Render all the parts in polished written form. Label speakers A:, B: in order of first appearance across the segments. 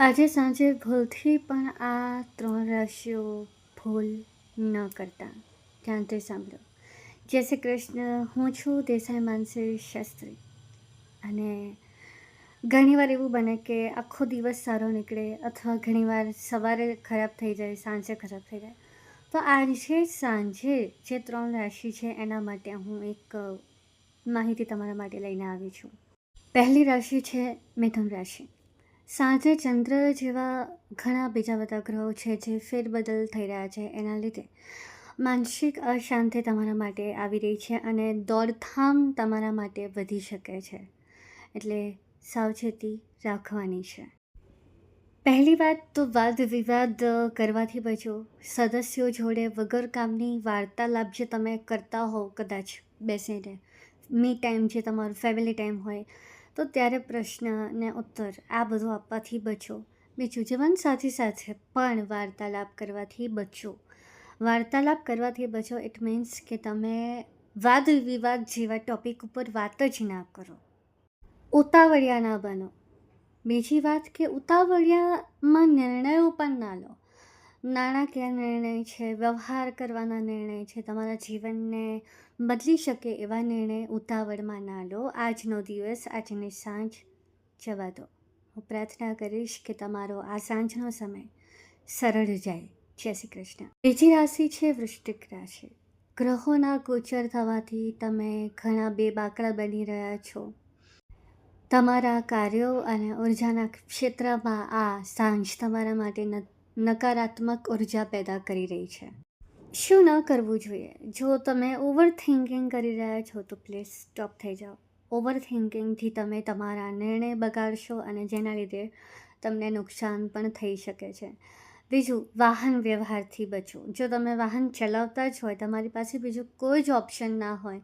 A: આજે સાંજે ભૂલથી પણ આ 3 રાશિઓ ભૂલ ન કરતા. ધ્યાનથી સાંભળો. જય શ્રી કૃષ્ણ. હું છું દેસાઈ માનસી શાસ્ત્રી. અને ઘણીવાર એવું બને કે આખો દિવસ સારો નીકળે અથવા ઘણીવાર સવારે ખરાબ થઈ જાય, સાંજે ખરાબ થઈ જાય. તો આજે સાંજે જે 3 રાશિ છે એના માટે હું એક માહિતી તમારા માટે લઈને આવી છું. પહેલી રાશિ છે મિથુન રાશિ. સાંજે ચંદ્ર જેવા ઘણા બીજા બધા ગ્રહો છે જે ફેરબદલ થઈ રહ્યા છે, એના લીધે માનસિક અશાંતિ તમારા માટે આવી રહી છે અને દોડધામ તમારા માટે વધી શકે છે. એટલે સાવચેતી રાખવાની છે. પહેલી વાત તો વાદ વિવાદ કરવાથી બચો. સદસ્યો જોડે વગર કામની વાર્તાલાપ જે તમે કરતા હોવ, કદાચ બેસીને મી ટાઈમ જે તમારો ફેમિલી ટાઈમ હોય, તો ત્યારે પ્રશ્ન ને ઉત્તર આ બધું આપવાથી બચો. બીજું, જીવનસાથી સાથે પણ વાર્તાલાપ કરવાથી બચો. વાર્તાલાપ કરવાથી બચો ઇટ મીન્સ કે તમે વાદ વિવાદ જેવા ટોપિક ઉપર વાત જ ના કરો. ઉતાવળિયા ના બનો. બીજી વાત કે ઉતાવળિયામાં નિર્ણયો પણ ના લો. નાણાકીય નિર્ણય છે, વ્યવહાર કરવાના નિર્ણય છે, તમારા જીવનને બદલી શકે એવા નિર્ણય ઉતાવળમાં ના લો. આજનો દિવસ, આજની સાંજ જવા દો. હું પ્રાર્થના કરીશ કે તમારો આ સાંજનો સમય સરળ જાય. જય શ્રી કૃષ્ણ. બીજી રાશિ છે વૃશ્ચિક રાશિ. ગ્રહોના ગોચર થવાથી તમે ઘણા બેબાકડા બની રહ્યા છો. તમારા કાર્યો અને ઉર્જાના ક્ષેત્રમાં આ સાંજ તમારા માટે નકારાત્મક ઉર્જા પેદા કરી રહી છે. શું ન કરવું જોઈએ? જો તમે ઓવર થિંકિંગ કરી રહ્યા છો તો પ્લીઝ સ્ટોપ થઈ જાઓ. ઓવર થિંકિંગથી તમે તમારા નિર્ણય બગાડશો અને જેના લીધે તમને નુકસાન પણ થઈ શકે છે. બીજું, વાહન વ્યવહારથી બચો. જો તમે વાહન ચલાવતા જ હોય, તમારી પાસે બીજું કોઈ જ ઓપ્શન ના હોય,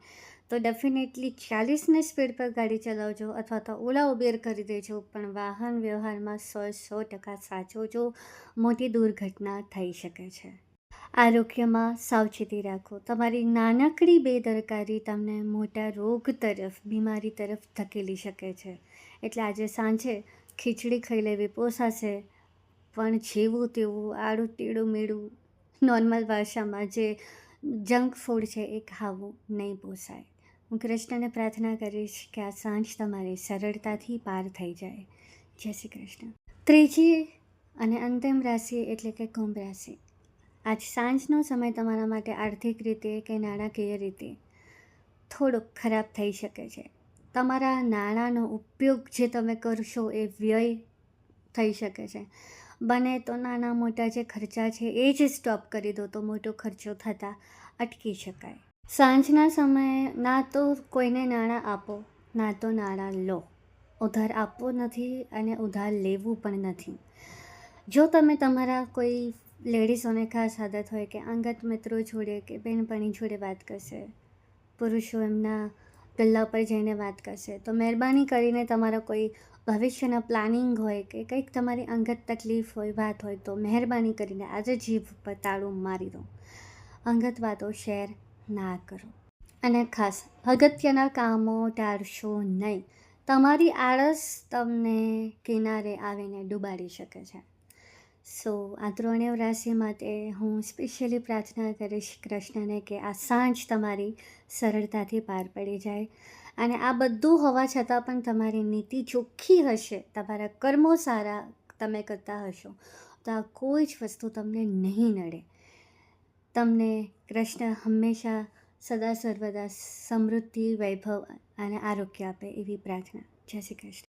A: તો ડેફિનેટલી 40ની સ્પીડ પર ગાડી ચલાવજો અથવા તો ઓલા ઉબેર કરી દેજો, પણ વાહન વ્યવહારમાં 100% સાચવજો. મોટી દુર્ઘટના થઈ શકે છે. આરોગ્યમાં સાવચેતી રાખો. તમારી નાનકડી બેદરકારી તમને મોટા રોગ તરફ, બીમારી તરફ ધકેલી શકે છે. એટલે આજે સાંજે ખીચડી ખાઈ લેવી પોસાશે, પણ જેવું તેવું આડું ટેડું મેળું નોર્મલ ભાષામાં જે જંક ફૂડ છે એ ખાવું નહીં પોસાય. હું કૃષ્ણને પ્રાર્થના કરીશ કે આ સાંજ તમારી સરળતાથી પાર થઈ જાય. જય શ્રી કૃષ્ણ. ત્રીજી અને અંતિમ રાશિ એટલે કે કુંભ રાશિ. આજ સાંજનો સમય તમારા માટે આર્થિક રીતે કે નાણાકીય રીતે થોડોક ખરાબ થઈ શકે છે. તમારા નાણાંનો ઉપયોગ જે તમે કરશો એ વ્યય થઈ શકે છે. બને તો નાના મોટા જે ખર્ચા છે એ જ સ્ટોપ કરી દો, તો મોટો ખર્ચો થતાં અટકી શકાય. સાંજના સમયે ના તો કોઈને નાણાં આપો, ના તો નાણાં લો. ઉધાર આપવો નથી અને ઉધાર લેવું પણ નથી. જો તમે તમારા કોઈ લેડીઝોને ખાસ આદત હોય કે અંગત મિત્રો જોડે કે બહેનપણી જોડે વાત કરશે, પુરુષો એમના ગલ્લા પર જઈને વાત કરશે, તો મહેરબાની કરીને તમારા કોઈ ભવિષ્યના પ્લાનિંગ હોય કે કંઈક તમારી અંગત તકલીફ હોય, વાત હોય, તો મહેરબાની કરીને આજે જીભ પર તાળું મારી દો. અંગત વાતો શેર ના કરો. અને ખાસ અગત્યના કામો ટાળશો નહીં. તમારી આળસ તમને કિનારે આવીને ડૂબાડી શકે છે. સો આ ત્રણેય રાશિ માટે હું સ્પેશિયલી પ્રાર્થના કરીશ કૃષ્ણને કે આ સાંજ તમારી સરળતાથી પાર પડી જાય. અને આ બધું હોવા છતાં પણ તમારી નીતિ ચોખ્ખી હશે, તમારા કર્મો સારા તમે કરતા હશો, તો આ કોઈ જ વસ્તુ તમને નહીં નડે. તમને કૃષ્ણ હંમેશા સદા સર્વદા સમૃદ્ધિ, વૈભવ અને આરોગ્ય આપે એવી પ્રાર્થના. જય શ્રી કૃષ્ણ.